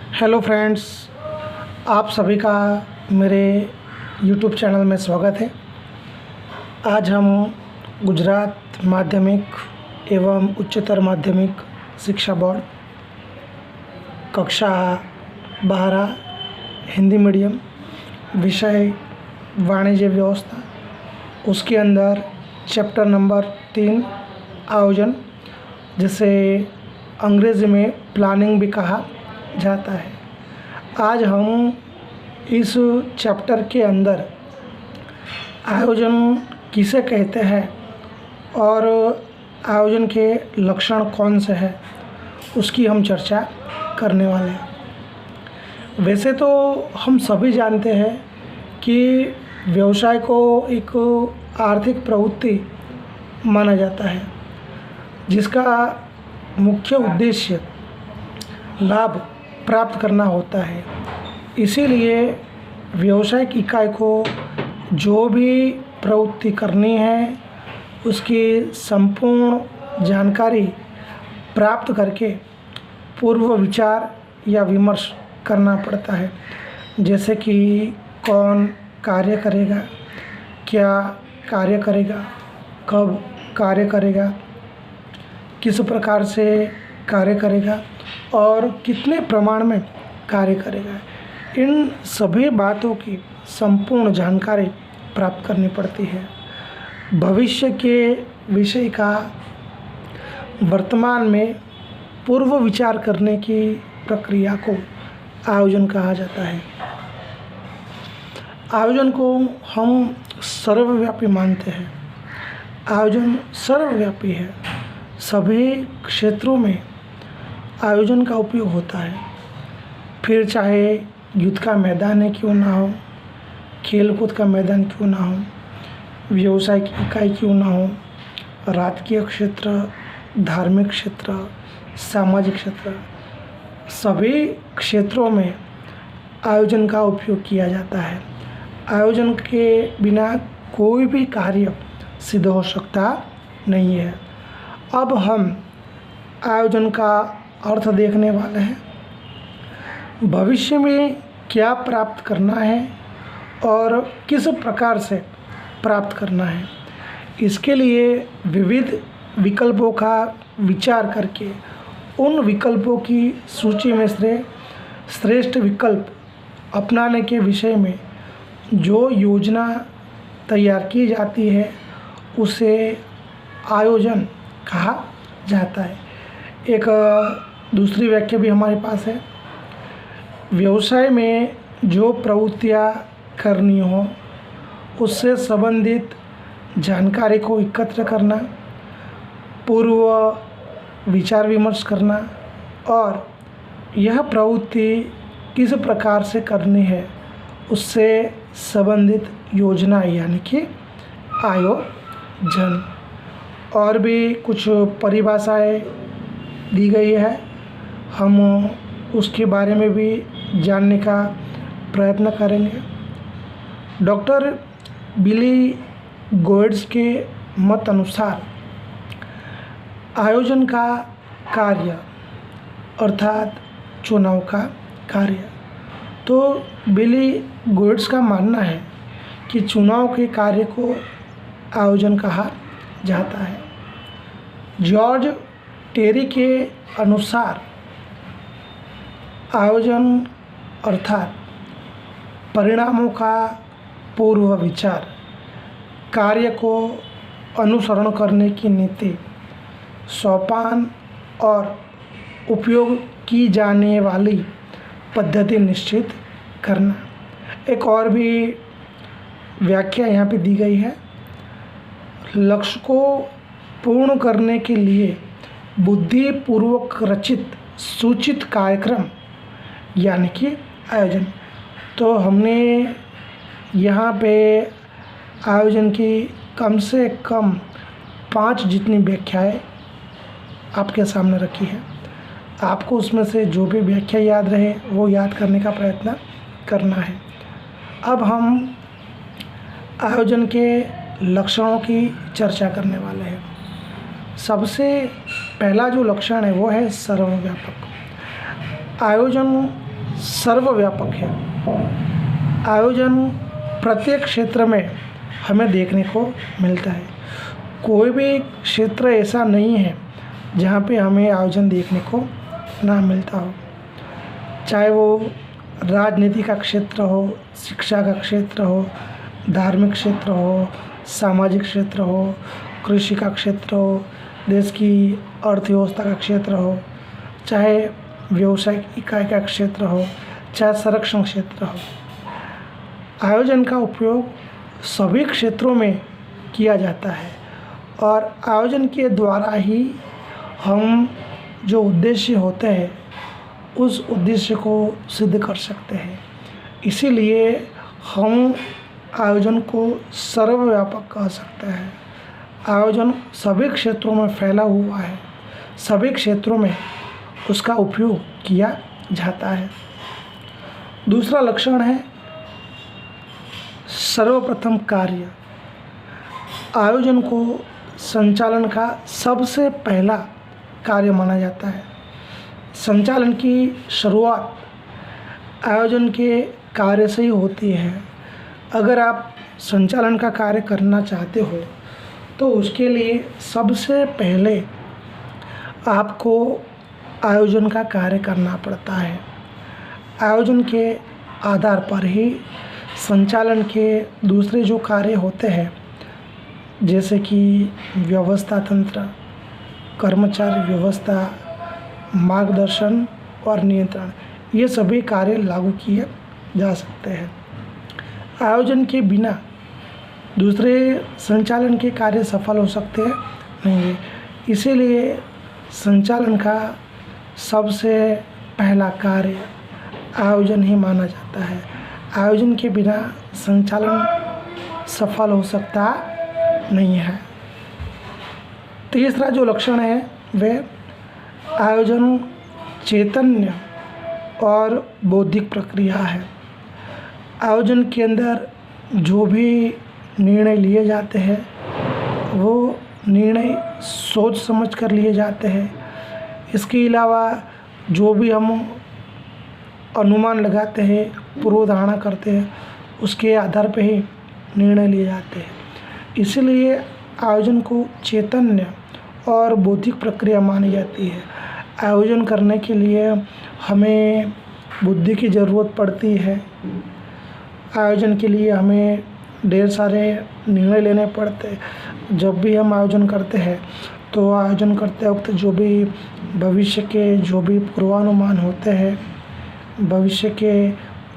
Hello friends, आप सभी का मेरे यूट्यूब चैनल में स्वागत है। आज हम गुजरात माध्यमिक एवं उच्चतर माध्यमिक शिक्षा बोर्ड कक्षा 12 हिंदी मीडियम विषय वाणिज्य व्यवस्था, उसके अंदर चैप्टर नंबर 3 आयोजन, जिसे अंग्रेज़ी में प्लानिंग भी कहा जाता है। आज हम इस चैप्टर के अंदर आयोजन किसे कहते हैं और आयोजन के लक्षण कौन से हैं, उसकी हम चर्चा करने वाले हैं। वैसे तो हम सभी जानते हैं कि व्यवसाय को एक आर्थिक प्रवृत्ति माना जाता है, जिसका मुख्य उद्देश्य लाभ प्राप्त करना होता है। इसीलिए व्यावसायिक इकाई को जो भी प्रवृत्ति करनी है, उसकी संपूर्ण जानकारी प्राप्त करके पूर्व विचार या विमर्श करना पड़ता है। जैसे कि कौन कार्य करेगा, क्या कार्य करेगा, कब कार्य करेगा, किस प्रकार से कार्य करेगा और कितने प्रमाण में कार्य करेगा। इन सभी बातों की संपूर्ण जानकारी प्राप्त करनी पड़ती है। भविष्य के विषय का वर्तमान में पूर्व विचार करने की प्रक्रिया को आयोजन कहा जाता है। आयोजन को हम सर्वव्यापी मानते हैं। आयोजन सर्वव्यापी है। सभी क्षेत्रों में आयोजन का उपयोग होता है। फिर चाहे युद्ध का मैदान है क्यों ना हो, खेलकूद का मैदान क्यों ना हो, व्यवसाय की इकाई क्यों ना हो, राजकीय क्षेत्र, धार्मिक क्षेत्र, सामाजिक क्षेत्र, सभी क्षेत्रों में आयोजन का उपयोग किया जाता है। आयोजन के बिना कोई भी कार्य सिद्ध हो सकता नहीं है। अब हम आयोजन का अर्थ देखने वाले हैं। भविष्य में क्या प्राप्त करना है और किस प्रकार से प्राप्त करना है, इसके लिए विविध विकल्पों का विचार करके उन विकल्पों की सूची में से श्रेष्ठ विकल्प अपनाने के विषय में जो योजना तैयार की जाती है, उसे आयोजन कहा जाता है। एक दूसरी व्याख्या भी हमारे पास है। व्यवसाय में जो प्रवृत्तियाँ करनी हो, उससे संबंधित जानकारी को एकत्र करना, पूर्व विचार विमर्श करना और यह प्रवृत्ति किस प्रकार से करनी है, उससे संबंधित योजना यानी कि आयोजन। और भी कुछ परिभाषाएं दी गई है, हम उसके बारे में भी जानने का प्रयत्न करेंगे। डॉक्टर बिली गोएट्स के मत अनुसार आयोजन का कार्य अर्थात चुनाव का कार्य, तो बिली गोएट्स का मानना है कि चुनाव के कार्य को आयोजन कहा जाता है। जॉर्ज टेरी के अनुसार आयोजन अर्थात परिणामों का पूर्व विचार, कार्य को अनुसरण करने की नीति, सोपान और उपयोग की जाने वाली पद्धति निश्चित करना। एक और भी व्याख्या यहाँ पे दी गई है। लक्ष्य को पूर्ण करने के लिए बुद्धिपूर्वक रचित सूचित कार्यक्रम यानी कि आयोजन। तो हमने यहाँ पे आयोजन की कम से कम 5 जितनी व्याख्याएं आपके सामने रखी है। आपको उसमें से जो भी व्याख्या याद रहे वो याद करने का प्रयत्न करना है। अब हम आयोजन के लक्षणों की चर्चा करने वाले हैं। सबसे पहला जो लक्षण है वो है सर्वव्यापक। आयोजन सर्वव्यापक है। आयोजन प्रत्येक क्षेत्र में हमें देखने को मिलता है। कोई भी क्षेत्र ऐसा नहीं है जहाँ पे हमें आयोजन देखने को ना मिलता हो, चाहे वो राजनीति का क्षेत्र हो, शिक्षा का क्षेत्र हो, धार्मिक क्षेत्र हो, सामाजिक क्षेत्र हो, कृषि का क्षेत्र हो, देश की अर्थव्यवस्था का क्षेत्र हो, चाहे व्यावसायिक इकाई का क्षेत्र हो, चाहे संरक्षण क्षेत्र हो। आयोजन का उपयोग सभी क्षेत्रों में किया जाता है और आयोजन के द्वारा ही हम जो उद्देश्य होते हैं उस उद्देश्य को सिद्ध कर सकते हैं। इसीलिए हम आयोजन को सर्वव्यापक कह सकते हैं। आयोजन सभी क्षेत्रों में फैला हुआ है, सभी क्षेत्रों में उसका उपयोग किया जाता है। दूसरा लक्षण है सर्वप्रथम कार्य। आयोजन को संचालन का सबसे पहला कार्य माना जाता है। संचालन की शुरुआत आयोजन के कार्य से ही होती है। अगर आप संचालन का कार्य करना चाहते हो तो उसके लिए सबसे पहले आपको आयोजन का कार्य करना पड़ता है। आयोजन के आधार पर ही संचालन के दूसरे जो कार्य होते हैं, जैसे कि व्यवस्था तंत्र, कर्मचारी व्यवस्था, मार्गदर्शन और नियंत्रण, ये सभी कार्य लागू किए जा सकते हैं। आयोजन के बिना दूसरे संचालन के कार्य सफल हो सकते हैं नहीं। इसीलिए संचालन का सबसे पहला कार्य आयोजन ही माना जाता है। आयोजन के बिना संचालन सफल हो सकता नहीं है। तीसरा जो लक्षण है वह आयोजन चैतन्य और बौद्धिक प्रक्रिया है। आयोजन के अंदर जो भी निर्णय लिए जाते हैं वो निर्णय सोच समझ कर लिए जाते हैं। इसके अलावा जो भी हम अनुमान लगाते हैं, पूर्वधारणा करते हैं, उसके आधार पे ही निर्णय लिए जाते हैं। इसलिए आयोजन को चैतन्य और बौद्धिक प्रक्रिया मानी जाती है। आयोजन करने के लिए हमें बुद्धि की ज़रूरत पड़ती है। आयोजन के लिए हमें ढेर सारे निर्णय लेने पड़ते हैं। जब भी हम आयोजन करते हैं तो आयोजन करते वक्त जो भी भविष्य के जो भी पूर्वानुमान होते हैं, भविष्य के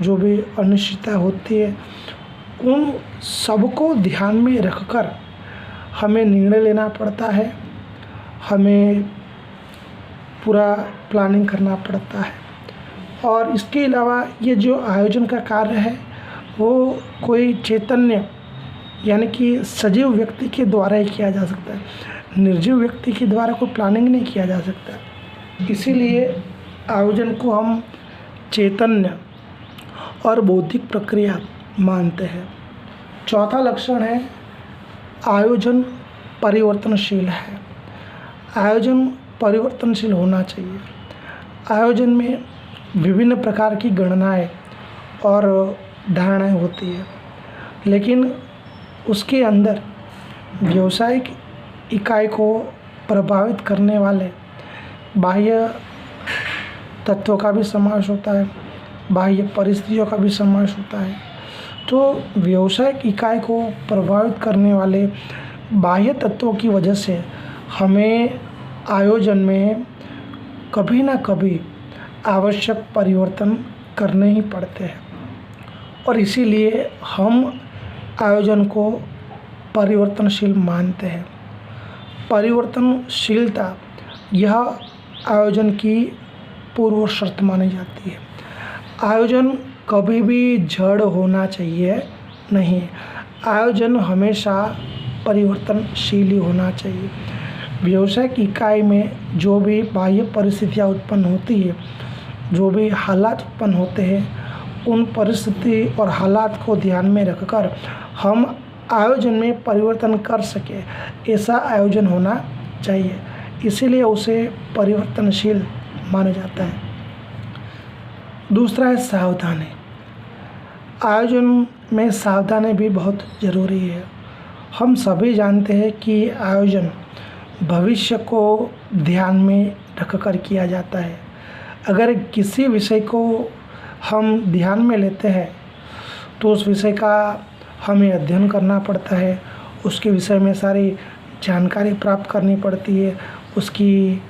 जो भी अनिश्चितता होती है, उन सबको ध्यान में रखकर हमें निर्णय लेना पड़ता है। हमें पूरा प्लानिंग करना पड़ता है। और इसके अलावा ये जो आयोजन का कार्य है वो कोई चैतन्य यानी कि सजीव व्यक्ति के द्वारा ही किया जा सकता है। निर्जीव व्यक्ति के द्वारा कोई प्लानिंग नहीं किया जा सकता। इसीलिए आयोजन को हम चैतन्य और बौद्धिक प्रक्रिया मानते हैं। चौथा लक्षण है आयोजन परिवर्तनशील है। आयोजन परिवर्तनशील होना चाहिए। आयोजन में विभिन्न प्रकार की गणनाएं और धारणाएं होती है, लेकिन उसके अंदर व्यावसायिक इकाई को प्रभावित करने वाले बाह्य तत्वों का भी समावेश होता है, बाह्य परिस्थितियों का भी समावेश होता है। तो व्यावसायिक इकाई को प्रभावित करने वाले बाह्य तत्वों की वजह से हमें आयोजन में कभी ना कभी आवश्यक परिवर्तन करने ही पड़ते हैं और इसीलिए हम आयोजन को परिवर्तनशील मानते हैं। परिवर्तनशीलता यह आयोजन की पूर्व शर्त मानी जाती है। आयोजन कभी भी जड़ होना चाहिए नहीं। आयोजन हमेशा परिवर्तनशील ही होना चाहिए। व्यावसायिक इकाई में जो भी बाह्य परिस्थितियाँ उत्पन्न होती है, जो भी हालात उत्पन्न होते हैं, उन परिस्थिति और हालात को ध्यान में रखकर हम आयोजन में परिवर्तन कर सके, ऐसा आयोजन होना चाहिए। इसीलिए उसे परिवर्तनशील माना जाता है। दूसरा है सावधानी। आयोजन में सावधानी भी बहुत ज़रूरी है। हम सभी जानते हैं कि आयोजन भविष्य को ध्यान में रखकर किया जाता है। अगर किसी विषय को हम ध्यान में लेते हैं तो उस विषय का हमें अध्ययन करना पड़ता है, उसके विषय में सारी जानकारी प्राप्त करनी पड़ती है, उसकी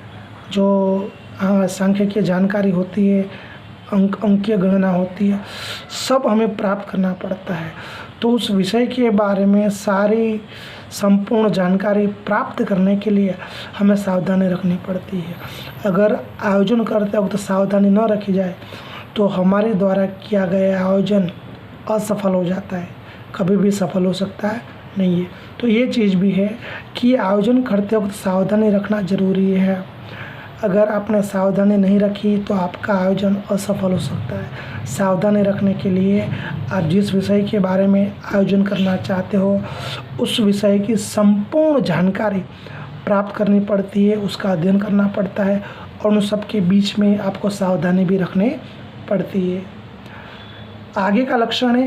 जो सांख्यिकीय जानकारी होती है, अंकीय गणना होती है, सब हमें प्राप्त करना पड़ता है। तो उस विषय के बारे में सारी संपूर्ण जानकारी प्राप्त करने के लिए हमें सावधानी रखनी पड़ती है। अगर आयोजन करते वक्त सावधानी न रखी जाए तो हमारे द्वारा किया गया आयोजन असफल हो जाता है, कभी भी सफल हो सकता है नहीं है। तो ये चीज़ भी है कि आयोजन करते वक्त सावधानी रखना ज़रूरी है। अगर आपने सावधानी नहीं रखी तो आपका आयोजन असफल हो सकता है। सावधानी रखने के लिए आप जिस विषय के बारे में आयोजन करना चाहते हो उस विषय की संपूर्ण जानकारी प्राप्त करनी पड़ती है, उसका अध्ययन करना पड़ता है और उन सब के बीच में आपको सावधानी भी रखनी पड़ती है। आगे का लक्षण है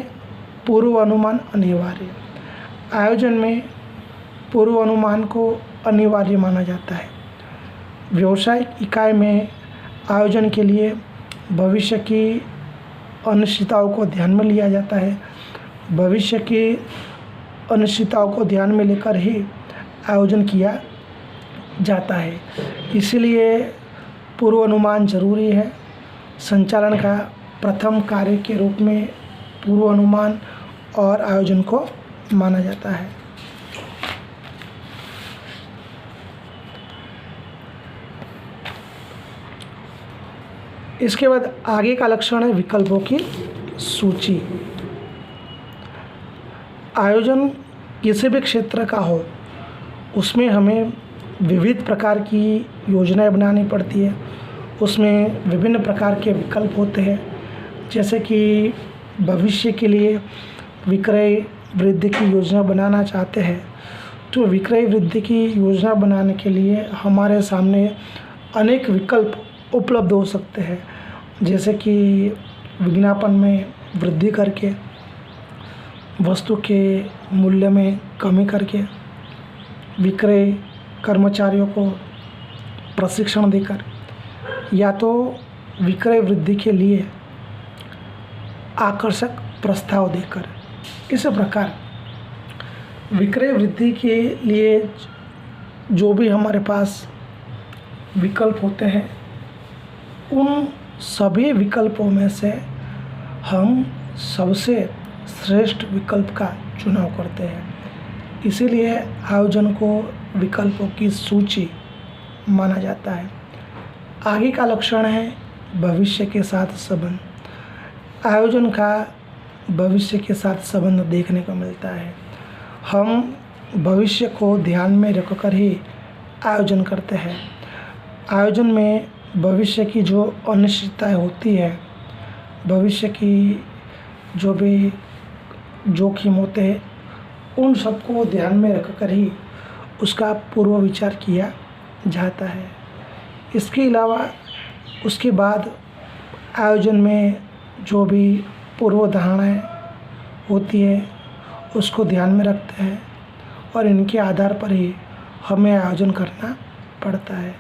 पूर्व अनुमान अनिवार्य। आयोजन में पूर्व अनुमान को अनिवार्य माना जाता है। व्यावसायिक इकाई में आयोजन के लिए भविष्य की अनिश्चितताओं को ध्यान में लिया जाता है। भविष्य की अनिश्चितताओं को ध्यान में लेकर ही आयोजन किया जाता है, इसलिए पूर्व अनुमान जरूरी है। संचालन का प्रथम कार्य के रूप में पूर्व अनुमान और आयोजन को माना जाता है। इसके बाद आगे का लक्षण है विकल्पों की सूची। आयोजन किसी भी क्षेत्र का हो उसमें हमें विविध प्रकार की योजनाएं बनानी पड़ती है। उसमें विभिन्न प्रकार के विकल्प होते हैं, जैसे कि भविष्य के लिए विक्रय वृद्धि की योजना बनाना चाहते हैं तो विक्रय वृद्धि की योजना बनाने के लिए हमारे सामने अनेक विकल्प उपलब्ध हो सकते हैं, जैसे कि विज्ञापन में वृद्धि करके, वस्तु के मूल्य में कमी करके, विक्रय कर्मचारियों को प्रशिक्षण देकर, या तो विक्रय वृद्धि के लिए आकर्षक प्रस्ताव देकर। इस प्रकार विक्रय वृद्धि के लिए जो भी हमारे पास विकल्प होते हैं उन सभी विकल्पों में से हम सबसे श्रेष्ठ विकल्प का चुनाव करते हैं। इसीलिए आयोजन को विकल्पों की सूची माना जाता है। आगे का लक्षण है भविष्य के साथ संबंध। आयोजन का भविष्य के साथ संबंध देखने को मिलता है। हम भविष्य को ध्यान में रखकर ही आयोजन करते हैं। आयोजन में भविष्य की जो अनिश्चितताएं होती है, भविष्य की जो भी जोखिम होते हैं, उन सबको ध्यान में रखकर ही उसका पूर्व विचार किया जाता है। इसके अलावा उसके बाद आयोजन में जो भी पूर्व धारणाएं होती है उसको ध्यान में रखते हैं और इनके आधार पर ही हमें आयोजन करना पड़ता है।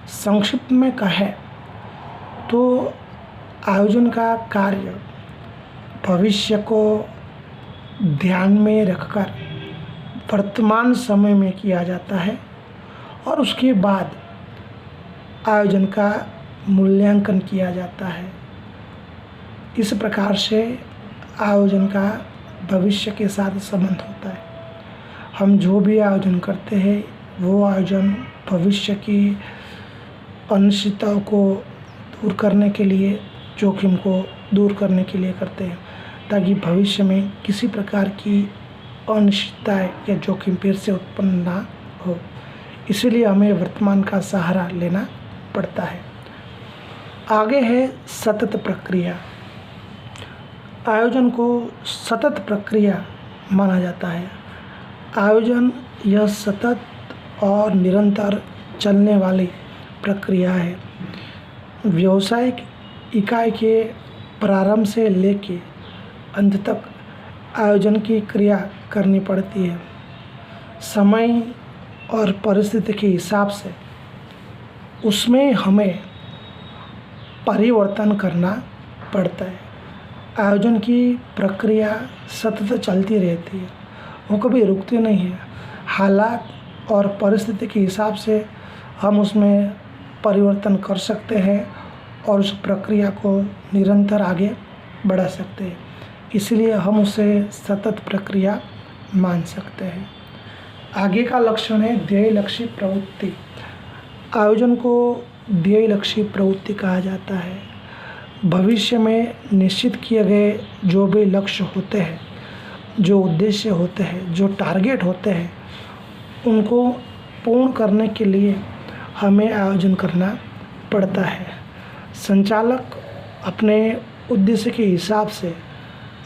संक्षिप्त में कहें तो आयोजन का कार्य भविष्य को ध्यान में रखकर वर्तमान समय में किया जाता है और उसके बाद आयोजन का मूल्यांकन किया जाता है। इस प्रकार से आयोजन का भविष्य के साथ संबंध होता है। हम जो भी आयोजन करते हैं वो आयोजन भविष्य की अनिश्चितताओं को दूर करने के लिए, जोखिम को दूर करने के लिए करते हैं, ताकि भविष्य में किसी प्रकार की अनिश्चितताएं या जोखिम फिर से उत्पन्न ना हो। इसीलिए हमें वर्तमान का सहारा लेना पड़ता है। आगे है सतत प्रक्रिया। आयोजन को सतत प्रक्रिया माना जाता है। आयोजन यह सतत और निरंतर चलने वाली प्रक्रिया है। व्यावसायिक इकाई के प्रारंभ से लेके अंत तक आयोजन की क्रिया करनी पड़ती है। समय और परिस्थिति के हिसाब से उसमें हमें परिवर्तन करना पड़ता है। आयोजन की प्रक्रिया सतत चलती रहती है, वो कभी रुकती नहीं है। हालात और परिस्थिति के हिसाब से हम उसमें परिवर्तन कर सकते हैं और उस प्रक्रिया को निरंतर आगे बढ़ा सकते हैं। इसलिए हम उसे सतत प्रक्रिया मान सकते हैं। आगे का लक्षण है ध्येय लक्षी प्रवृत्ति। आयोजन को ध्येय लक्षी प्रवृत्ति कहा जाता है। भविष्य में निश्चित किए गए जो भी लक्ष्य होते हैं, जो उद्देश्य होते हैं, जो टारगेट होते हैं, उनको पूर्ण करने के लिए हमें आयोजन करना पड़ता है। संचालक अपने उद्देश्य के हिसाब से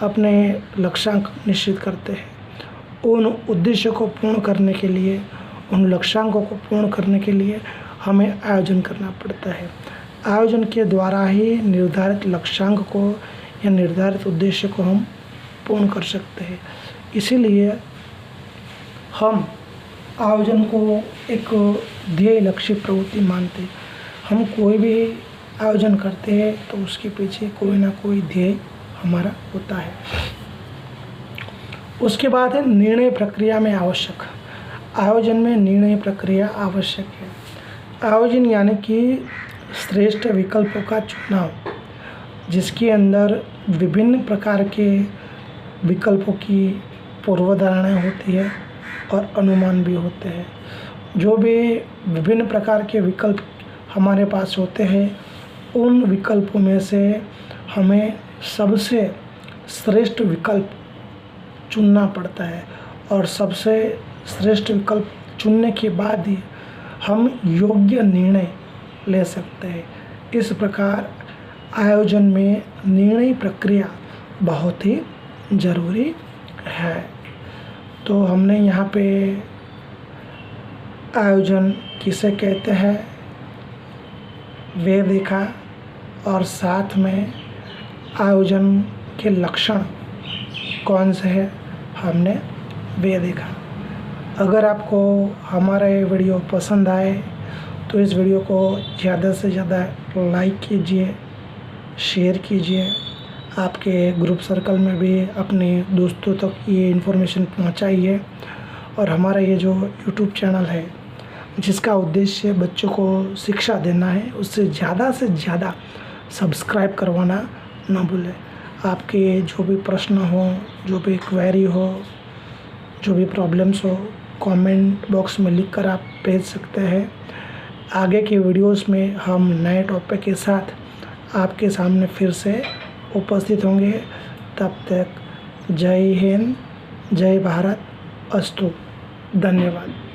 अपने लक्ष्यांक निश्चित करते हैं। उन उद्देश्यों को पूर्ण करने के लिए, उन लक्ष्यांकों को पूर्ण करने के लिए हमें आयोजन करना पड़ता है। आयोजन के द्वारा ही निर्धारित लक्ष्यांक को या निर्धारित उद्देश्य को हम पूर्ण कर सकते हैं। इसीलिए हम आयोजन को एक ध्येय लक्ष्य प्रवृत्ति मानते हैं। हम कोई भी आयोजन करते हैं तो उसके पीछे कोई ना कोई ध्येय हमारा होता है। उसके बाद है निर्णय प्रक्रिया में आवश्यक। आयोजन में निर्णय प्रक्रिया आवश्यक है। आयोजन यानी कि श्रेष्ठ विकल्पों का चुनाव, जिसके अंदर विभिन्न प्रकार के विकल्पों की पूर्वधारणाएं होती है और अनुमान भी होते हैं। जो भी विभिन्न प्रकार के विकल्प हमारे पास होते हैं, उन विकल्पों में से हमें सबसे श्रेष्ठ विकल्प चुनना पड़ता है और सबसे श्रेष्ठ विकल्प चुनने के बाद ही हम योग्य निर्णय ले सकते हैं। इस प्रकार आयोजन में निर्णय प्रक्रिया बहुत ही ज़रूरी है। तो हमने यहाँ पे आयोजन किसे कहते हैं वे देखा, और साथ में आयोजन के लक्षण कौन से हैं हमने वे देखा। अगर आपको हमारा ये वीडियो पसंद आए तो इस वीडियो को ज़्यादा से ज़्यादा लाइक कीजिए, शेयर कीजिए। आपके ग्रुप सर्कल में भी अपने दोस्तों तक ये इन्फॉर्मेशन पहुंचाइए। और हमारा ये जो यूट्यूब चैनल है, जिसका उद्देश्य बच्चों को शिक्षा देना है, उससे ज़्यादा सब्सक्राइब करवाना ना भूलें। आपके जो भी प्रश्न हो, जो भी क्वेरी हो, जो भी प्रॉब्लम्स हो, कमेंट बॉक्स में लिखकर आप भेज सकते हैं। आगे के वीडियोस में हम नए टॉपिक के साथ आपके सामने फिर से उपस्थित होंगे। तब तक जय हिंद, जय भारत, अस्तु। धन्यवाद।